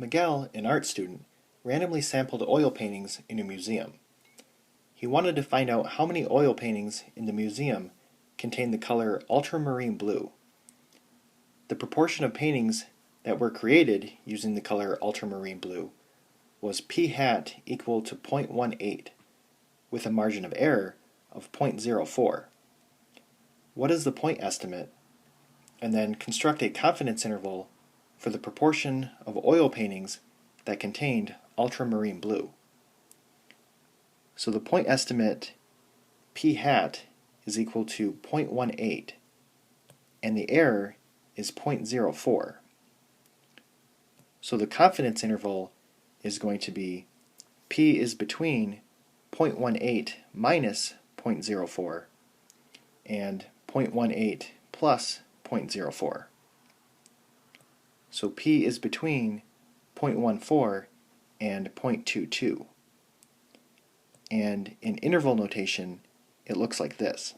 Miguel, an art student, randomly sampled oil paintings in a museum. He wanted to find out how many oil paintings in the museum contained the color ultramarine blue. The proportion of paintings that were created using the color ultramarine blue was p hat equal to 0.18, with a margin of error of 0.04. What is the point estimate? And then construct a confidence interval for the proportion of oil paintings that contained ultramarine blue. So the point estimate p hat is equal to 0.18 and the error is 0.04. So the confidence interval is going to be p is between 0.18 minus 0.04 and 0.18 plus 0.04. So p is between 0.14 and 0.22. And in interval notation, it looks like this.